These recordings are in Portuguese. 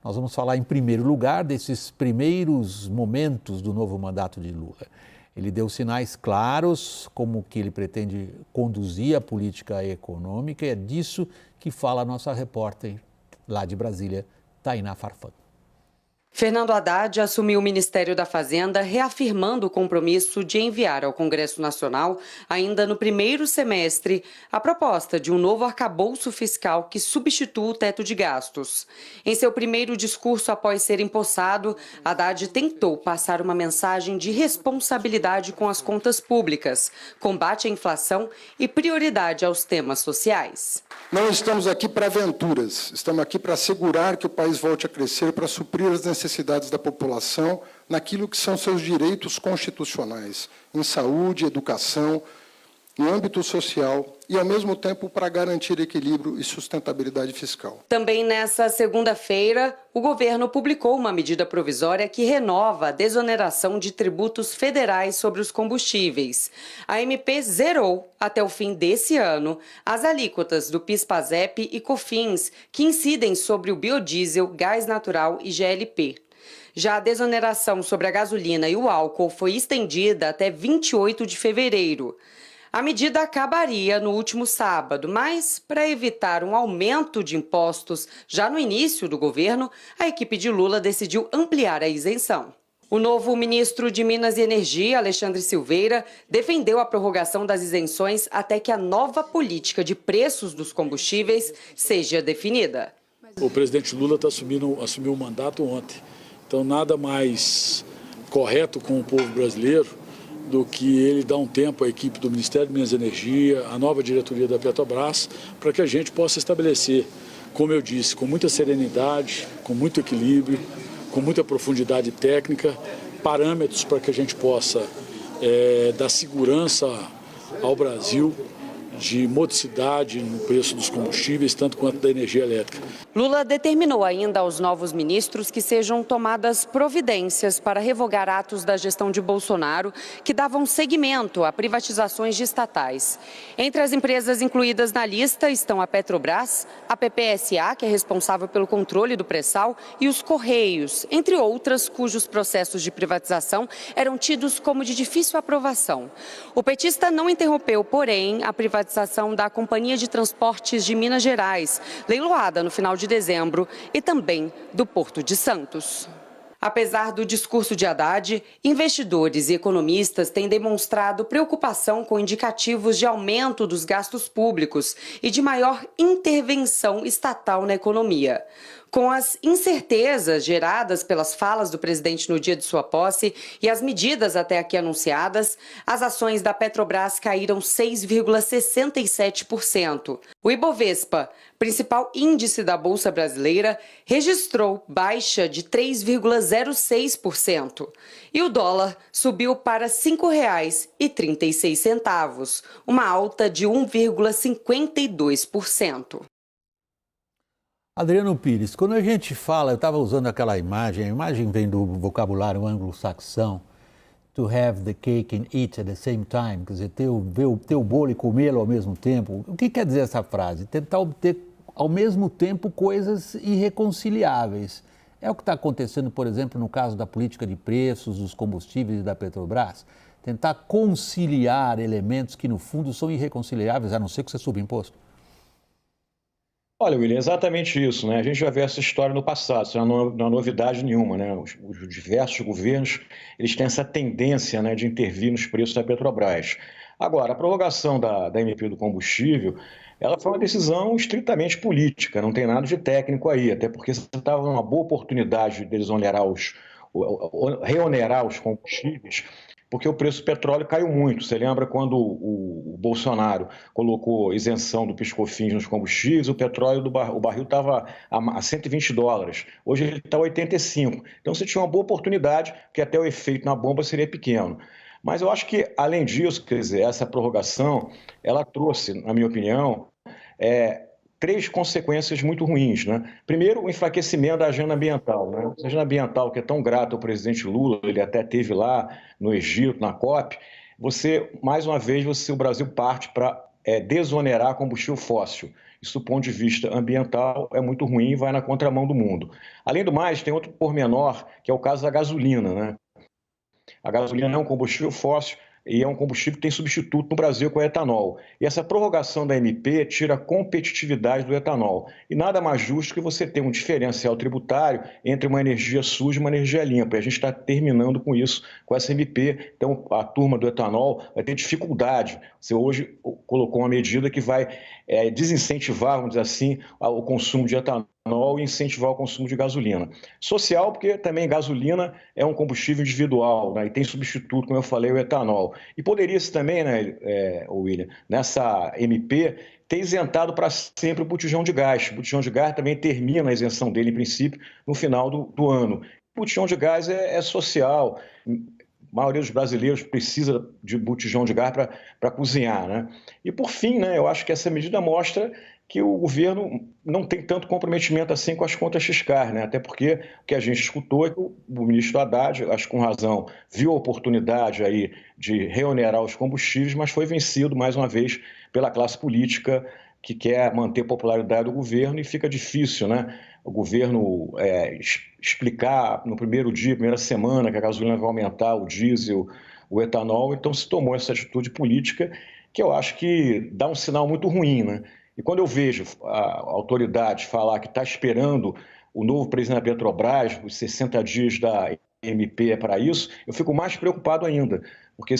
Nós vamos falar, em primeiro lugar, desses primeiros momentos do novo mandato de Lula. Ele deu sinais claros como que ele pretende conduzir a política econômica, e é disso que fala a nossa repórter lá de Brasília, Tainá Farfan. Fernando Haddad assumiu o Ministério da Fazenda, reafirmando o compromisso de enviar ao Congresso Nacional, ainda no primeiro semestre, a proposta de um novo arcabouço fiscal que substitua o teto de gastos. Em seu primeiro discurso após ser empossado, Haddad tentou passar uma mensagem de responsabilidade com as contas públicas, combate à inflação e prioridade aos temas sociais. Não estamos aqui para aventuras, estamos aqui para assegurar que o país volte a crescer, para suprir as necessidades da população naquilo que são seus direitos constitucionais, em saúde, educação, no âmbito social e, ao mesmo tempo, para garantir equilíbrio e sustentabilidade fiscal. Também nessa segunda-feira, o governo publicou uma medida provisória que renova a desoneração de tributos federais sobre os combustíveis. A MP zerou, até o fim desse ano, as alíquotas do PIS/PASEP e COFINS, que incidem sobre o biodiesel, gás natural e GLP. Já a desoneração sobre a gasolina e o álcool foi estendida até 28 de fevereiro. A medida acabaria no último sábado, mas, para evitar um aumento de impostos já no início do governo, a equipe de Lula decidiu ampliar a isenção. O novo ministro de Minas e Energia, Alexandre Silveira, defendeu a prorrogação das isenções até que a nova política de preços dos combustíveis seja definida. O presidente Lula assumiu o mandato ontem, então nada mais correto com o povo brasileiro do que ele dar um tempo à equipe do Ministério de Minas e Energia, à nova diretoria da Petrobras, para que a gente possa estabelecer, como eu disse, com muita serenidade, com muito equilíbrio, com muita profundidade técnica, parâmetros para que a gente possa dar segurança ao Brasil, de modicidade no preço dos combustíveis, tanto quanto da energia elétrica. Lula determinou ainda aos novos ministros que sejam tomadas providências para revogar atos da gestão de Bolsonaro que davam seguimento a privatizações de estatais. Entre as empresas incluídas na lista estão a Petrobras, a PPSA, que é responsável pelo controle do pré-sal, e os Correios, entre outras cujos processos de privatização eram tidos como de difícil aprovação. O petista não interrompeu, porém, a privatização da Companhia de Transportes de Minas Gerais, leiloada no final de dezembro, e também do Porto de Santos. Apesar do discurso de Haddad, investidores e economistas têm demonstrado preocupação com indicativos de aumento dos gastos públicos e de maior intervenção estatal na economia. Com as incertezas geradas pelas falas do presidente no dia de sua posse e as medidas até aqui anunciadas, as ações da Petrobras caíram 6,67%. O Ibovespa, principal índice da Bolsa Brasileira, registrou baixa de 3,06%. E o dólar subiu para R$ 5,36, uma alta de 1,52%. Adriano Pires, quando a gente fala, eu estava usando aquela imagem, a imagem vem do vocabulário anglo-saxão, to have the cake and eat at the same time, quer dizer, ter o bolo e comê-lo ao mesmo tempo. O que quer dizer essa frase? Tentar obter ao mesmo tempo coisas irreconciliáveis. É o que está acontecendo, por exemplo, no caso da política de preços, dos combustíveis e da Petrobras. Tentar conciliar elementos que, no fundo, são irreconciliáveis, a não ser que você suba imposto. Olha, William, exatamente isso, né? A gente já viu essa história no passado, isso não é novidade nenhuma, né? Os diversos governos, eles têm essa tendência, né, de intervir nos preços da Petrobras. Agora, a prorrogação da MP do combustível, ela foi uma decisão estritamente política, não tem nada de técnico aí, até porque você estava numa boa oportunidade de reonerar os combustíveis, porque o preço do petróleo caiu muito. Você lembra quando o Bolsonaro colocou isenção do PIS/COFINS nos combustíveis, o petróleo, o barril estava a $120. Hoje ele está a 85. Então você tinha uma boa oportunidade, que até o efeito na bomba seria pequeno. Mas eu acho que, além disso, quer dizer, essa prorrogação, ela trouxe, na minha opinião, três consequências muito ruins, né? Primeiro, o enfraquecimento da agenda ambiental, né? A agenda ambiental que é tão grata ao presidente Lula, ele até esteve lá no Egito, na COP, mais uma vez, o Brasil parte para desonerar combustível fóssil, Isso, do ponto de vista ambiental, é muito ruim e vai na contramão do mundo. Além do mais, tem outro pormenor, que é o caso da gasolina, né? A gasolina é um combustível fóssil e é um combustível que tem substituto no Brasil, com o etanol. E essa prorrogação da MP tira a competitividade do etanol. E nada mais justo que você ter um diferencial tributário entre uma energia suja e uma energia limpa. E a gente está terminando com isso, com essa MP. Então, a turma do etanol vai ter dificuldade. Você hoje colocou uma medida que vai desincentivar, vamos dizer assim, o consumo de etanol e incentivar o consumo de gasolina. Social, porque também gasolina é um combustível individual, né, e tem substituto, como eu falei, o etanol. E poderia-se também, né, William, nessa MP, ter isentado para sempre o botijão de gás. O botijão de gás também termina a isenção dele, em princípio, no final do ano. O botijão de gás é social. A maioria dos brasileiros precisa de botijão de gás para cozinhar, né? E, por fim, né, eu acho que essa medida mostra que o governo não tem tanto comprometimento assim com as contas fiscais, né? Até porque o que a gente escutou é que o ministro Haddad, acho que com razão, viu a oportunidade aí de reonerar os combustíveis, mas foi vencido, mais uma vez, pela classe política que quer manter a popularidade do governo, e fica difícil, né? O governo explicar no primeiro dia, primeira semana, que a gasolina vai aumentar, o diesel, o etanol. Então se tomou essa atitude política que eu acho que dá um sinal muito ruim, né? E quando eu vejo a autoridade falar que está esperando o novo presidente da Petrobras, os 60 dias da MP é para isso, eu fico mais preocupado ainda. Porque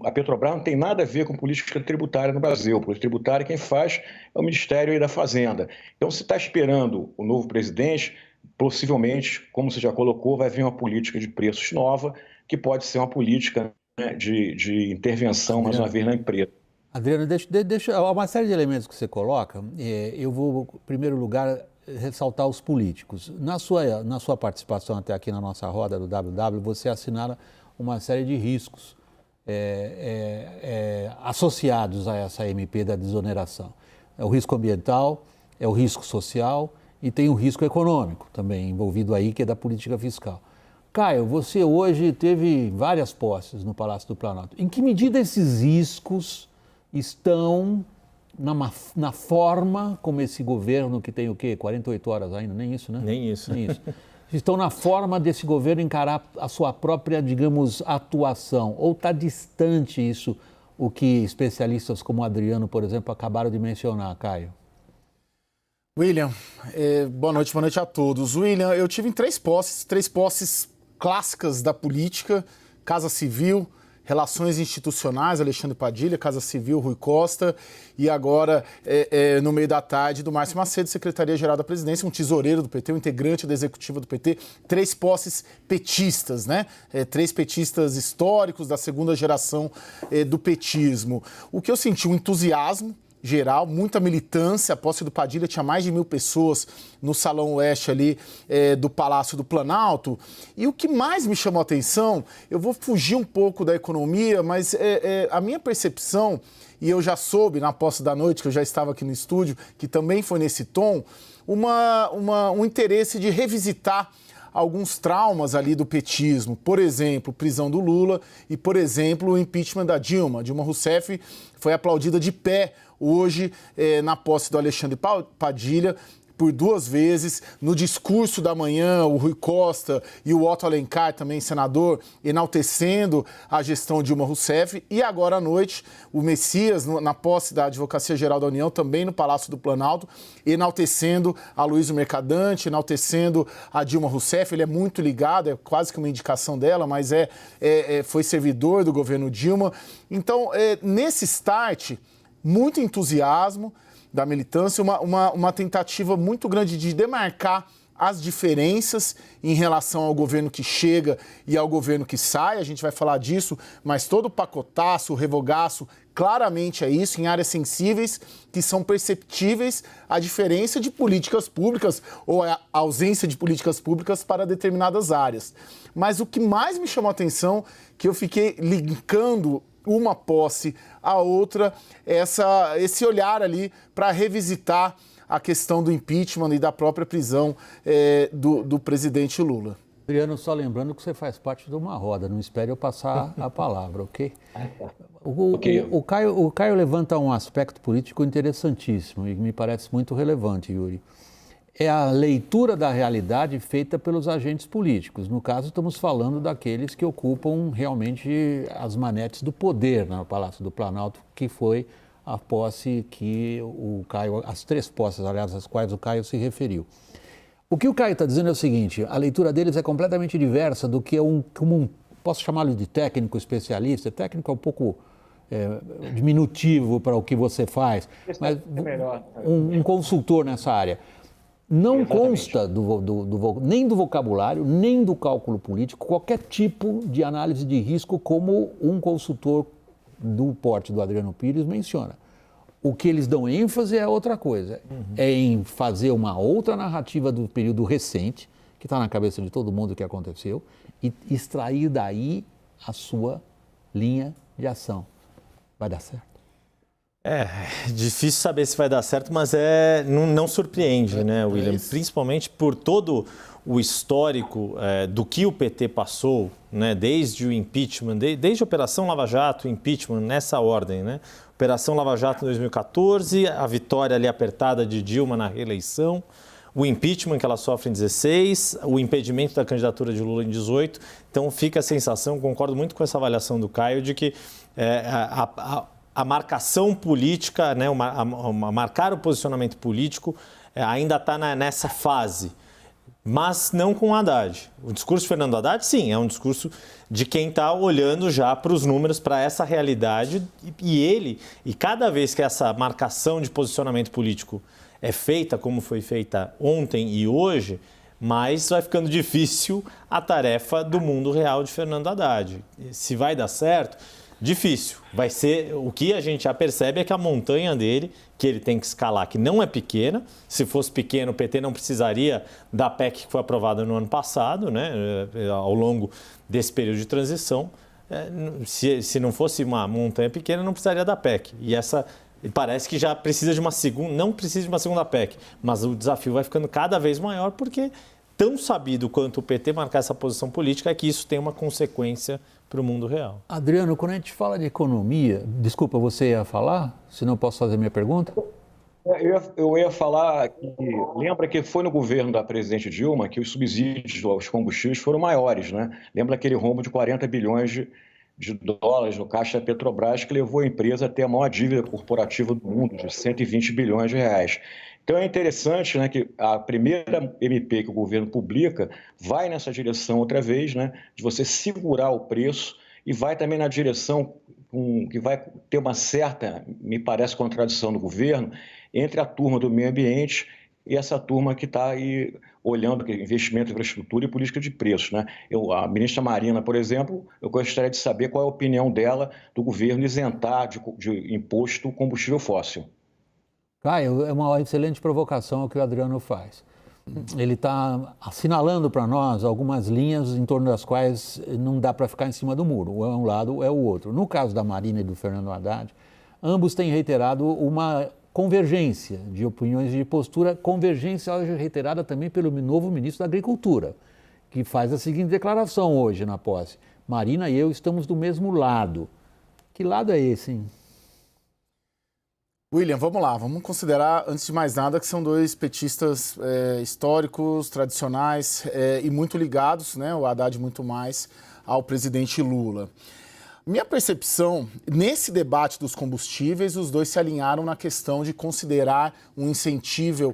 a Petrobras não tem nada a ver com política tributária no Brasil. A política tributária quem faz é o Ministério aí da Fazenda. Então, se está esperando o novo presidente, possivelmente, como você já colocou, vai vir uma política de preços nova, que pode ser uma política, né, de intervenção, mais uma vez, na empresa. Adriano, deixa uma série de elementos que você coloca. Eu vou, em primeiro lugar, ressaltar os políticos. Na sua participação até aqui na nossa roda do WW, você assinala uma série de riscos associados a essa MP da desoneração. É o risco ambiental, é o risco social e tem o risco econômico também envolvido aí, que é da política fiscal. Caio, você hoje teve várias posses no Palácio do Planalto. Em que medida esses riscos estão na forma como esse governo, que tem o quê? 48 horas ainda? Nem isso, né? Nem isso. Estão na forma desse governo encarar a sua própria, digamos, atuação? Ou está distante isso, o que especialistas como o Adriano, por exemplo, acabaram de mencionar, Caio? William, boa noite a todos. William, eu tive em três posses clássicas da política: Casa Civil, Relações Institucionais, Alexandre Padilha, Casa Civil, Rui Costa, e agora, no meio da tarde, do Márcio Macedo, Secretaria-Geral da Presidência, um tesoureiro do PT, um integrante da executiva do PT, três posses petistas, né? Três petistas históricos da segunda geração do petismo. O que eu senti, um entusiasmo geral, muita militância. A posse do Padilha tinha mais de 1.000 pessoas no Salão Oeste ali do Palácio do Planalto. E o que mais me chamou a atenção, eu vou fugir um pouco da economia, mas a minha percepção, e eu já soube na posse da noite, que eu já estava aqui no estúdio, que também foi nesse tom, um interesse de revisitar alguns traumas ali do petismo. Por exemplo, prisão do Lula e, por exemplo, o impeachment da Dilma. Dilma Rousseff foi aplaudida de pé hoje na posse do Alexandre Padilha por duas vezes. No discurso da manhã, o Rui Costa e o Otto Alencar, também senador, enaltecendo a gestão Dilma Rousseff. E agora à noite, o Messias, na posse da Advocacia Geral da União, também no Palácio do Planalto, enaltecendo a Luísio Mercadante, enaltecendo a Dilma Rousseff. Ele é muito ligado, é quase que uma indicação dela, mas foi servidor do governo Dilma. Então, nesse start, muito entusiasmo da militância, uma tentativa muito grande de demarcar as diferenças em relação ao governo que chega e ao governo que sai. A gente vai falar disso, mas todo o pacotaço, o revogaço, claramente é isso, em áreas sensíveis que são perceptíveis a diferença de políticas públicas ou a ausência de políticas públicas para determinadas áreas. Mas o que mais me chamou a atenção, que eu fiquei linkando uma posse à outra, esse olhar ali para revisitar a questão do impeachment e da própria prisão do presidente Lula. Adriano, só lembrando que você faz parte de uma roda, não espere eu passar a palavra, ok? O Caio levanta um aspecto político interessantíssimo e me parece muito relevante, Yuri. É a leitura da realidade feita pelos agentes políticos. No caso, estamos falando daqueles que ocupam realmente as manetes do poder no Palácio do Planalto, que foi a posse que o Caio, as 3 posses, aliás, às quais o Caio se referiu. O que o Caio está dizendo é o seguinte: a leitura deles é completamente diversa do que posso chamá-lo de técnico especialista. Técnico é um pouco diminutivo para o que você faz, mas um consultor nessa área. Não consta nem do vocabulário, nem do cálculo político, qualquer tipo de análise de risco como um consultor do porte do Adriano Pires menciona. O que eles dão ênfase é outra coisa, é em fazer uma outra narrativa do período recente, que está na cabeça de todo mundo o que aconteceu, e extrair daí a sua linha de ação. Vai dar certo? É difícil saber se vai dar certo, mas não surpreende, né, William? Principalmente por todo o histórico do que o PT passou, né, desde o impeachment, desde a Operação Lava Jato, impeachment, nessa ordem, né? Operação Lava Jato em 2014, a vitória ali apertada de Dilma na reeleição, o impeachment que ela sofre em 16, o impedimento da candidatura de Lula em 18. Então fica a sensação, concordo muito com essa avaliação do Caio, de que a marcação política, né, marcar o posicionamento político ainda está nessa fase, mas não com o Haddad. O discurso de Fernando Haddad, sim, é um discurso de quem está olhando já para os números, para essa realidade, e cada vez que essa marcação de posicionamento político é feita, como foi feita ontem e hoje, mais vai ficando difícil a tarefa do mundo real de Fernando Haddad. Se vai dar certo, difícil. Vai ser, o que a gente já percebe é que a montanha dele, que ele tem que escalar, que não é pequena. Se fosse pequeno, o PT não precisaria da PEC que foi aprovada no ano passado, né, ao longo desse período de transição. Se não fosse uma montanha pequena, não precisaria da PEC. E parece que já precisa de uma segunda, não precisa de uma segunda PEC, mas o desafio vai ficando cada vez maior, porque tão sabido quanto o PT marcar essa posição política é que isso tem uma consequência para o mundo real. Adriano, quando a gente fala de economia, desculpa, você ia falar? Se não, posso fazer minha pergunta? Eu ia falar que, lembra que foi no governo da presidente Dilma que os subsídios aos combustíveis foram maiores, né? Lembra aquele rombo de 40 bilhões de dólares no caixa da Petrobras, que levou a empresa a ter a maior dívida corporativa do mundo, de 120 bilhões de reais. Então é interessante, né, que a primeira MP que o governo publica vai nessa direção outra vez, né, de você segurar o preço, e vai também na direção que vai ter uma certa, me parece, contradição do governo entre a turma do meio ambiente e essa turma que está aí olhando investimento, infraestrutura e política de preços, né? A ministra Marina, por exemplo, eu gostaria de saber qual é a opinião dela do governo isentar de imposto o combustível fóssil. Caio, é uma excelente provocação o que o Adriano faz. Ele está assinalando para nós algumas linhas em torno das quais não dá para ficar em cima do muro, ou é um lado ou é o outro. No caso da Marina e do Fernando Haddad, ambos têm reiterado uma convergência de opiniões e de postura, convergência hoje reiterada também pelo novo ministro da Agricultura, que faz a seguinte declaração hoje na posse: Marina e eu estamos do mesmo lado. Que lado é esse, hein? William, vamos lá, vamos considerar, antes de mais nada, que são dois petistas históricos, tradicionais e muito ligados, né, o Haddad muito mais, ao presidente Lula. Minha percepção, nesse debate dos combustíveis, os dois se alinharam na questão de considerar um incentivo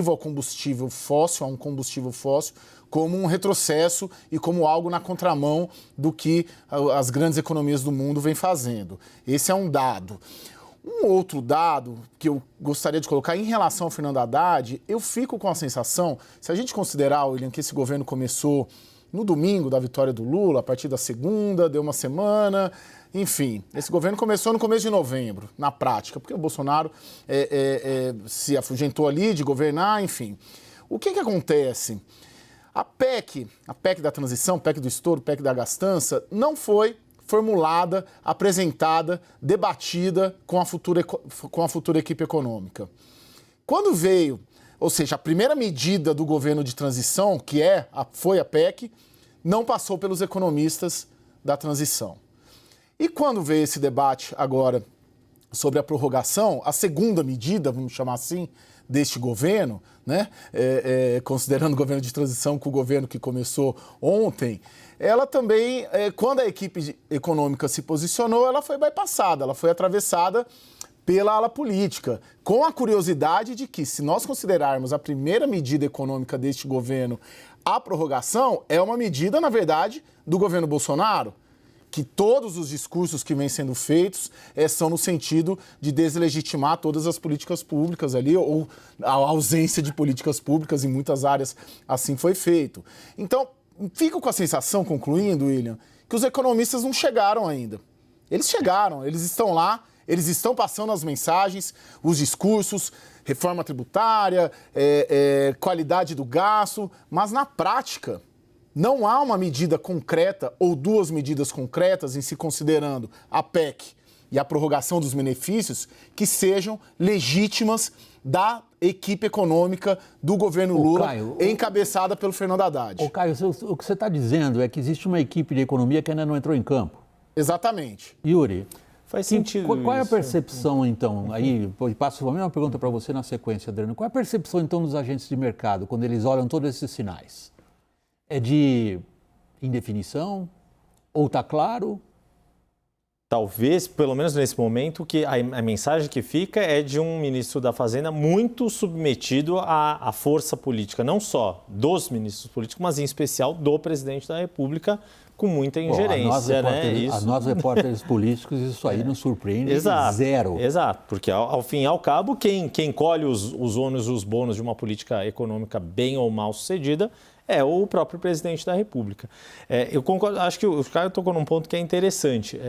ao combustível fóssil, a um combustível fóssil, como um retrocesso e como algo na contramão do que as grandes economias do mundo vêm fazendo. Esse é um dado. Um outro dado que eu gostaria de colocar em relação ao Fernando Haddad, eu fico com a sensação, se a gente considerar, William, que esse governo começou no domingo da vitória do Lula, a partir da segunda, deu uma semana, enfim, esse governo começou no começo de novembro, na prática, porque o Bolsonaro se afugentou ali de governar, enfim. O que acontece? A PEC da transição, PEC do estouro, PEC da gastança, não foi formulada, apresentada, debatida com a futura equipe econômica. Quando veio ou seja, a primeira medida do governo de transição, foi a PEC, não passou pelos economistas da transição. E quando veio esse debate agora sobre a prorrogação, a segunda medida, vamos chamar assim, deste governo, né, considerando o governo de transição com o governo que começou ontem, ela também, quando a equipe econômica se posicionou, ela foi bypassada, ela foi atravessada pela ala política, com a curiosidade de que, se nós considerarmos a primeira medida econômica deste governo, a prorrogação é uma medida, na verdade, do governo Bolsonaro, que todos os discursos que vêm sendo feitos são no sentido de deslegitimar todas as políticas públicas ali, ou a ausência de políticas públicas em muitas áreas assim foi feito. Então, fico com a sensação, concluindo, William, que os economistas não chegaram ainda. Eles chegaram, eles estão lá, eles estão passando as mensagens, os discursos, reforma tributária, qualidade do gasto, mas na prática não há uma medida concreta ou duas medidas concretas em se considerando a PEC e a prorrogação dos benefícios que sejam legítimas da equipe econômica do governo Lula, Caio, encabeçada pelo Fernando Haddad. Caio, o que você está dizendo é que existe uma equipe de economia que ainda não entrou em campo. Exatamente. Yuri, faz sentido qual é a isso. percepção, então, aí passo a mesma pergunta para você na sequência, Adriano, qual é a percepção, então, dos agentes de mercado, quando eles olham todos esses sinais? É de indefinição? Ou está claro? Talvez, pelo menos nesse momento, que a mensagem que fica é de um ministro da Fazenda muito submetido à força política, não só dos ministros políticos, mas em especial do presidente da República, com muita ingerência. A nós, repórteres políticos, isso aí nos surpreende zero. Exato, porque ao fim e ao cabo, quem colhe os ônus e os bônus de uma política econômica bem ou mal sucedida é o próprio presidente da República. Eu concordo, acho que o Caio tocou num ponto que é interessante.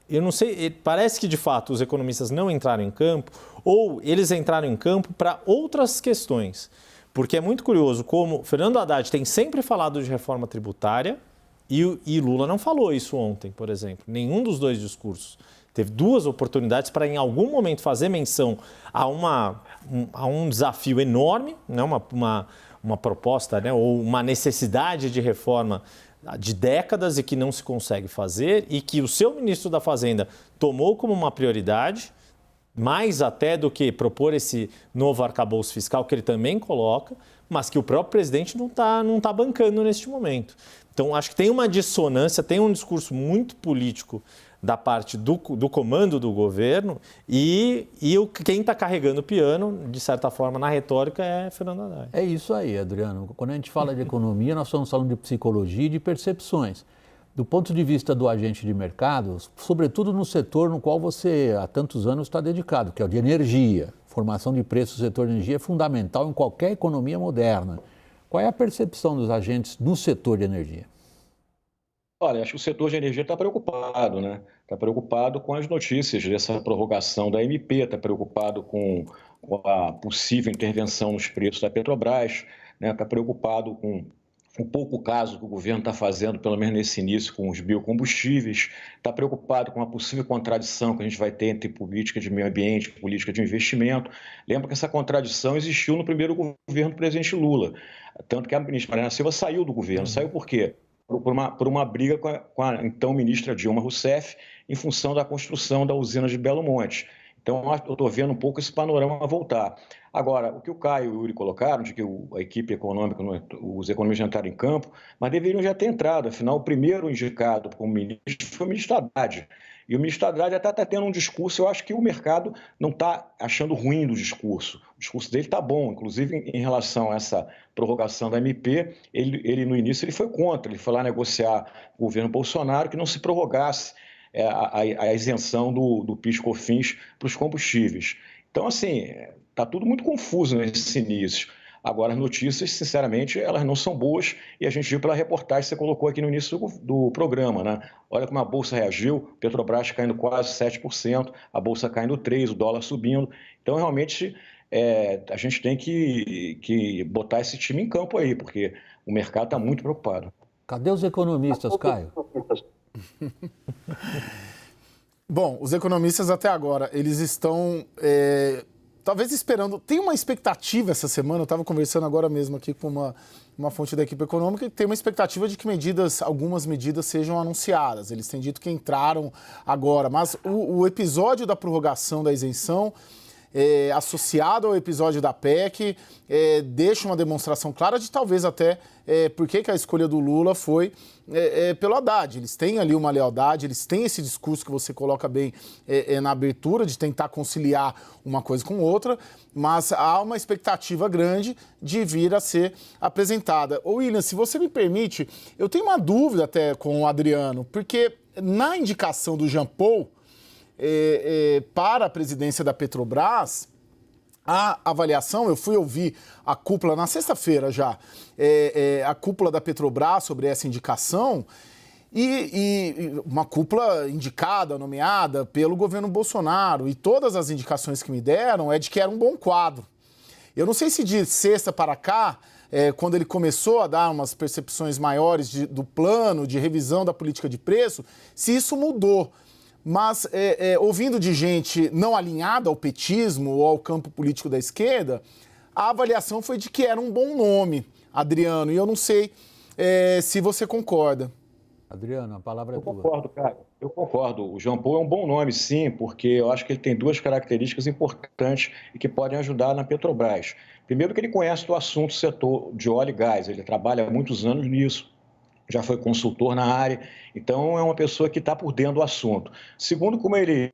Eu não sei, parece que de fato os economistas não entraram em campo ou eles entraram em campo para outras questões. Porque é muito curioso como Fernando Haddad tem sempre falado de reforma tributária e Lula não falou isso ontem, por exemplo. Nenhum dos dois discursos. Teve duas oportunidades para, em algum momento, fazer menção a um desafio enorme, né? Uma proposta, né? Ou uma necessidade de reforma de décadas e que não se consegue fazer e que o seu ministro da Fazenda tomou como uma prioridade, mais até do que propor esse novo arcabouço fiscal que ele também coloca, mas que o próprio presidente não tá bancando neste momento. Então, acho que tem uma dissonância, tem um discurso muito político da parte do comando do governo e quem está carregando o piano, de certa forma, na retórica, é Fernando Haddad. É isso aí, Adriano. Quando a gente fala de economia, nós estamos falando de psicologia e de percepções. Do ponto de vista do agente de mercado, sobretudo no setor no qual você há tantos anos está dedicado, que é o de energia. Formação de preços no setor de energia é fundamental em qualquer economia moderna. Qual é a percepção dos agentes no setor de energia? Olha, acho que o setor de energia está preocupado, né? Está preocupado com as notícias dessa prorrogação da MP, está preocupado com a possível intervenção nos preços da Petrobras, né? Está preocupado com o pouco caso que o governo está fazendo, pelo menos nesse início, com os biocombustíveis, está preocupado com a possível contradição que a gente vai ter entre política de meio ambiente e política de investimento. Lembra que essa contradição existiu no primeiro governo do presidente Lula, tanto que a ministra Marina Silva saiu do governo. Saiu por quê? Por uma briga com a então ministra Dilma Rousseff em função da construção da usina de Belo Monte. Então, eu estou vendo um pouco esse panorama voltar. Agora, o que o Caio e o Yuri colocaram, de que a equipe econômica, os economistas já entraram em campo, mas deveriam já ter entrado. Afinal, o primeiro indicado como ministro foi o ministro Haddad. E o ministro Haddad até está tendo um discurso, eu acho que o mercado não está achando ruim do discurso. O discurso dele está bom, inclusive em relação a essa prorrogação da MP, ele no início ele foi contra, ele foi lá negociar com o governo Bolsonaro que não se prorrogasse a isenção do PIS/COFINS para os combustíveis. Então, assim, está tudo muito confuso nesse início. Agora, as notícias, sinceramente, elas não são boas e a gente viu pela reportagem que você colocou aqui no início do programa, né? Olha como a Bolsa reagiu, Petrobras caindo quase 7%, a Bolsa caindo 3%, o dólar subindo. Então, realmente, a gente tem que botar esse time em campo aí, porque o mercado está muito preocupado. Cadê os economistas, Caio? Bom, os economistas até agora, eles estão talvez esperando, tem uma expectativa essa semana, eu estava conversando agora mesmo aqui com uma fonte da equipe econômica, que tem uma expectativa de que algumas medidas sejam anunciadas. Eles têm dito que entraram agora, mas o episódio da prorrogação da isenção, associado ao episódio da PEC, deixa uma demonstração clara de talvez até por que a escolha do Lula foi pelo Haddad. Eles têm ali uma lealdade, eles têm esse discurso que você coloca bem na abertura, de tentar conciliar uma coisa com outra, mas há uma expectativa grande de vir a ser apresentada. Ô William, se você me permite, eu tenho uma dúvida até com o Adriano, porque na indicação do Jean Paul, para a presidência da Petrobras, a avaliação, eu fui ouvir a cúpula na sexta-feira já, a cúpula da Petrobras sobre essa indicação, e uma cúpula indicada, nomeada pelo governo Bolsonaro, e todas as indicações que me deram é de que era um bom quadro. Eu não sei se de sexta para cá, quando ele começou a dar umas percepções maiores do plano, de revisão da política de preço, se isso mudou. Mas, ouvindo de gente não alinhada ao petismo ou ao campo político da esquerda, a avaliação foi de que era um bom nome, Adriano, e eu não sei se você concorda. Adriano, a palavra é tua. Eu concordo, cara. Eu concordo. O Jean Paul é um bom nome, sim, porque eu acho que ele tem duas características importantes e que podem ajudar na Petrobras. Primeiro, que ele conhece do assunto setor de óleo e gás, ele trabalha há muitos anos nisso. Já foi consultor na área, então é uma pessoa que está por dentro do assunto. Segundo, como ele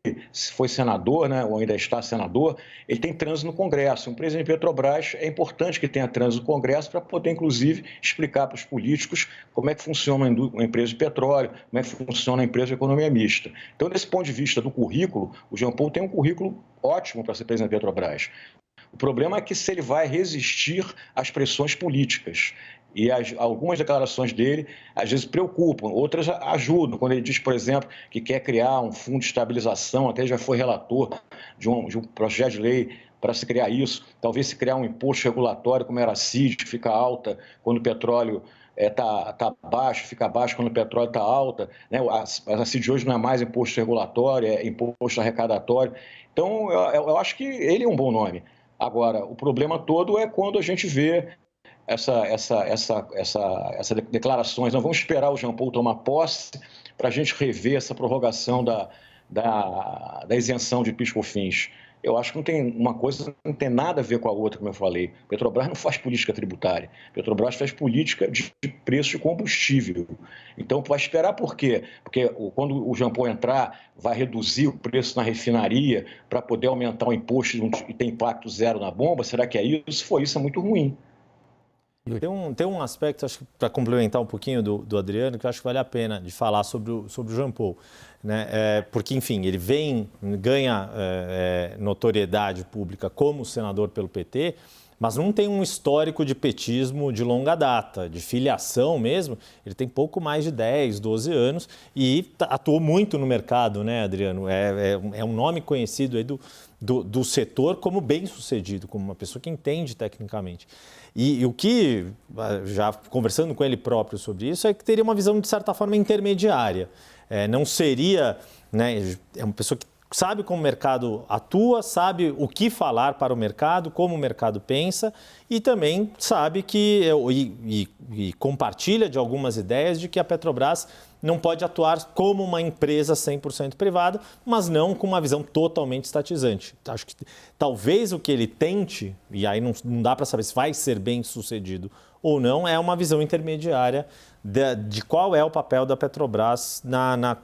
foi senador, né, ou ainda está senador, ele tem trânsito no Congresso. Um presidente de Petrobras é importante que tenha trânsito no Congresso para poder, inclusive, explicar para os políticos como é que funciona uma empresa de petróleo, como é que funciona a empresa de economia mista. Então, desse ponto de vista do currículo, o Jean Paul tem um currículo ótimo para ser presidente da Petrobras. O problema é que se ele vai resistir às pressões políticas. E algumas declarações dele, às vezes, preocupam, outras ajudam. Quando ele diz, por exemplo, que quer criar um fundo de estabilização, até já foi relator de um projeto de lei para se criar isso. Talvez se criar um imposto regulatório, como era a CID, que fica alta quando o petróleo está baixo, fica baixo quando o petróleo está alta. Né? A CID hoje não é mais imposto regulatório, é imposto arrecadatório. Então, eu acho que ele é um bom nome. Agora, o problema todo é quando a gente vê essas declarações. Não vamos esperar o Jean Paul tomar posse para a gente rever essa prorrogação da isenção de PIS/COFINS. Eu acho que uma coisa não tem nada a ver com a outra, como eu falei. Petrobras não faz política tributária. Petrobras faz política de preço de combustível. Então, vai esperar por quê? Porque quando o Jean Paul entrar, vai reduzir o preço na refinaria para poder aumentar o imposto e ter impacto zero na bomba? Será que é isso? Se for isso, é muito ruim. Tem um aspecto, acho que para complementar um pouquinho do Adriano, que eu acho que vale a pena de falar sobre o Jean Paul. Né? Porque, enfim, ele ganha notoriedade pública como senador pelo PT, mas não tem um histórico de petismo de longa data, de filiação mesmo. Ele tem pouco mais de 10, 12 anos e atuou muito no mercado, né, Adriano? É um nome conhecido aí do setor como bem-sucedido, como uma pessoa que entende tecnicamente. E o que, já conversando com ele próprio sobre isso, é que teria uma visão, de certa forma, intermediária. Não seria, né, é uma pessoa que sabe como o mercado atua, sabe o que falar para o mercado, como o mercado pensa e também sabe que, e compartilha de algumas ideias de que a Petrobras não pode atuar como uma empresa 100% privada, mas não com uma visão totalmente estatizante. Acho que talvez o que ele tente, e aí não dá para saber se vai ser bem sucedido ou não, é uma visão intermediária de qual é o papel da Petrobras na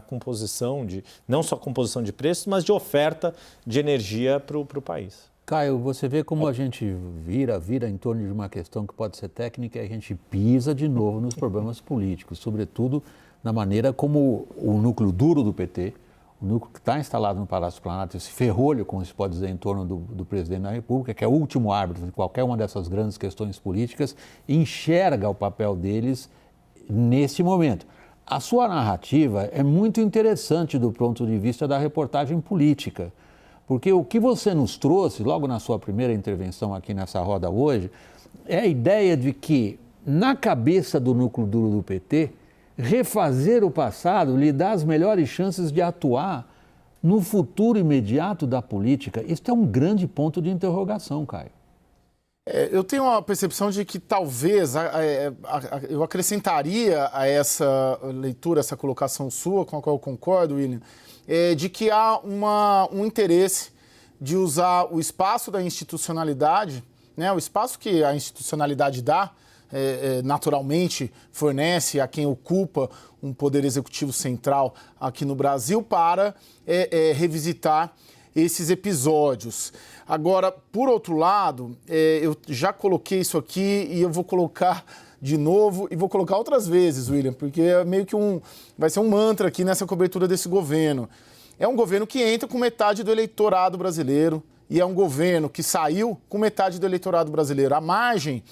composição, não só composição de preços, mas de oferta de energia para o país. Caio, você vê como a gente vira em torno de uma questão que pode ser técnica e a gente pisa de novo nos problemas políticos, sobretudo na maneira como o núcleo duro do PT, o núcleo que está instalado no Palácio Planalto, esse ferrolho, como se pode dizer, em torno do presidente da República, que é o último árbitro de qualquer uma dessas grandes questões políticas, enxerga o papel deles nesse momento. A sua narrativa é muito interessante do ponto de vista da reportagem política, porque o que você nos trouxe, logo na sua primeira intervenção aqui nessa roda hoje, é a ideia de que, na cabeça do núcleo duro do PT, refazer o passado lhe dá as melhores chances de atuar no futuro imediato da política, isso é um grande ponto de interrogação, Caio. Eu tenho a percepção de que talvez eu acrescentaria a essa leitura, essa colocação sua, com a qual eu concordo, William, de que há um interesse de usar o espaço da institucionalidade, né, o espaço que a institucionalidade dá, naturalmente fornece a quem ocupa um poder executivo central aqui no Brasil para revisitar esses episódios. Agora, por outro lado, eu já coloquei isso aqui e eu vou colocar de novo e vou colocar outras vezes, William, porque é meio que vai ser um mantra aqui nessa cobertura desse governo. É um governo que entra com metade do eleitorado brasileiro e é um governo que saiu com metade do eleitorado brasileiro. A margem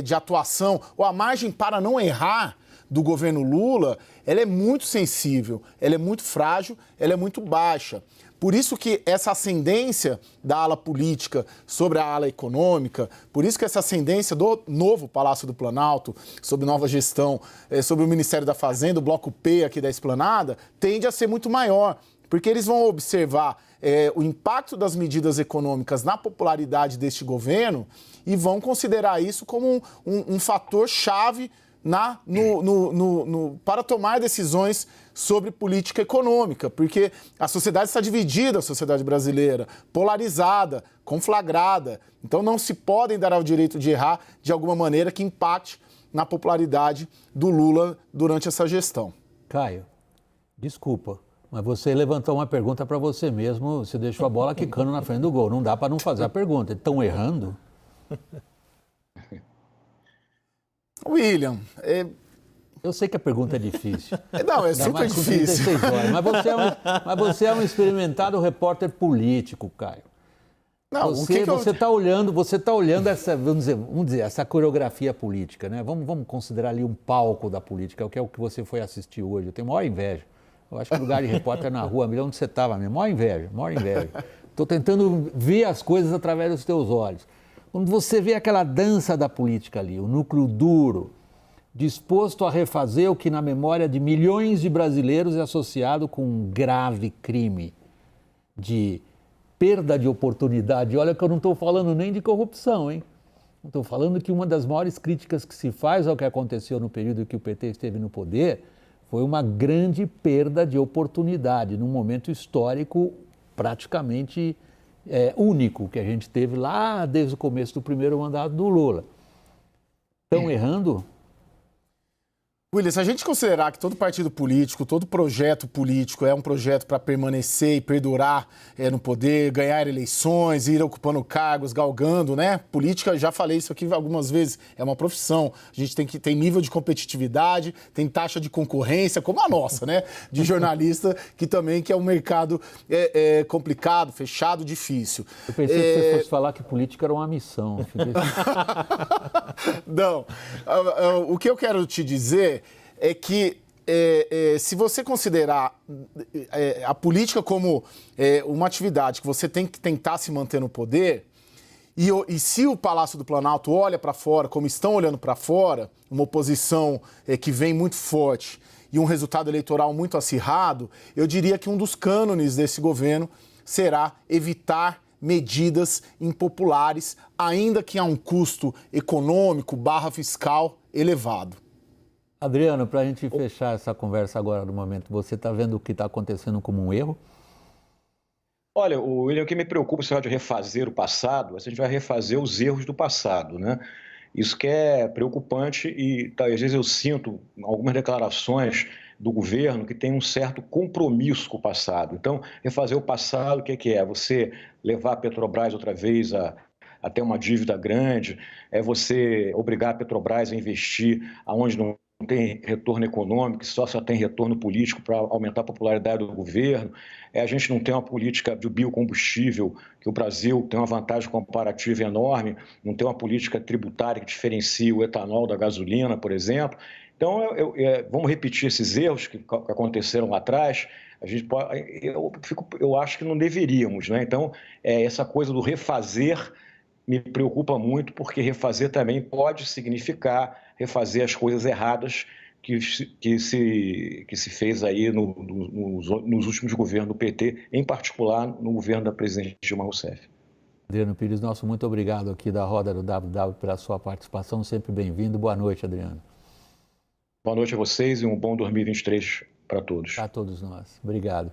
de atuação, ou a margem para não errar do governo Lula, ela é muito sensível, ela é muito frágil, ela é muito baixa. Por isso que essa ascendência da ala política sobre a ala econômica, por isso que essa ascendência do novo Palácio do Planalto, sobre nova gestão, sobre o Ministério da Fazenda, o bloco P aqui da Esplanada, tende a ser muito maior, porque eles vão observar o impacto das medidas econômicas na popularidade deste governo e vão considerar isso como um fator chave para tomar decisões sobre política econômica, porque a sociedade está dividida, a sociedade brasileira, polarizada, conflagrada. Então não se podem dar ao direito de errar de alguma maneira que impacte na popularidade do Lula durante essa gestão. Caio, desculpa, mas você levantou uma pergunta para você mesmo, você deixou a bola quicando na frente do gol. Não dá para não fazer a pergunta. Estão errando? William, eu sei que a pergunta é difícil. Não, é super difícil. Mas você é um experimentado repórter político, Caio. Não, você está olhando essa, vamos dizer, essa coreografia política, né? Vamos considerar ali um palco da política, que é o que você foi assistir hoje. Eu tenho maior inveja. Eu acho que o lugar de repórter é na rua, onde você estava mesmo. Maior inveja. Estou tentando ver as coisas através dos teus olhos. Quando você vê aquela dança da política ali, o núcleo duro, disposto a refazer o que na memória de milhões de brasileiros é associado com um grave crime de perda de oportunidade. Olha que eu não estou falando nem de corrupção, hein? Estou falando que uma das maiores críticas que se faz ao que aconteceu no período que o PT esteve no poder foi uma grande perda de oportunidade, num momento histórico praticamente único que a gente teve lá desde o começo do primeiro mandato do Lula. Estão errando? William, se a gente considerar que todo partido político, todo projeto político é um projeto para permanecer e perdurar no poder, ganhar eleições, ir ocupando cargos, galgando, né? Política, já falei isso aqui algumas vezes, é uma profissão. A gente tem nível de competitividade, tem taxa de concorrência, como a nossa, né? De jornalista, que é um mercado complicado, fechado, difícil. Eu pensei que você fosse falar que política era uma missão. Não. O que eu quero te dizer é que se você considerar a política como uma atividade que você tem que tentar se manter no poder, e se o Palácio do Planalto olha para fora, como estão olhando para fora, uma oposição que vem muito forte e um resultado eleitoral muito acirrado, eu diria que um dos cânones desse governo será evitar medidas impopulares, ainda que a um custo econômico / fiscal elevado. Adriano, para a gente fechar essa conversa agora no momento, você está vendo o que está acontecendo como um erro? Olha, William, o que me preocupa se de refazer o passado, é se a gente vai refazer os erros do passado, né? Isso que é preocupante e às vezes eu sinto algumas declarações do governo que tem um certo compromisso com o passado. Então, refazer o passado, o que é? Você levar a Petrobras outra vez a ter uma dívida grande, é você obrigar a Petrobras a investir aonde não tem retorno econômico, só tem retorno político para aumentar a popularidade do governo. A gente não tem uma política de biocombustível, que o Brasil tem uma vantagem comparativa enorme, não tem uma política tributária que diferencie o etanol da gasolina, por exemplo. Então, vamos repetir esses erros que aconteceram lá atrás. A gente eu acho que não deveríamos, né? Então, essa coisa do refazer me preocupa muito, porque refazer também pode significar refazer as coisas erradas que se fez aí nos últimos governos do PT, em particular no governo da presidente Dilma Rousseff. Adriano Pires, nosso muito obrigado aqui da Roda do WW pela sua participação, sempre bem-vindo. Boa noite, Adriano. Boa noite a vocês e um bom 2023 para todos. Para todos nós. Obrigado.